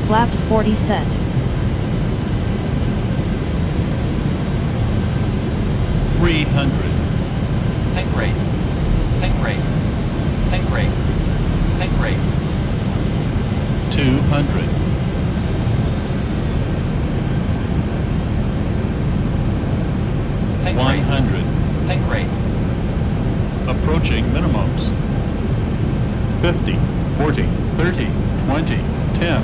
Flaps 40 set. $300. Think rate. Think rate. Think rate. Think rate. $200. Think rate. $100. Think rate. Approaching minimums. 50, 40, 30, 20, 10,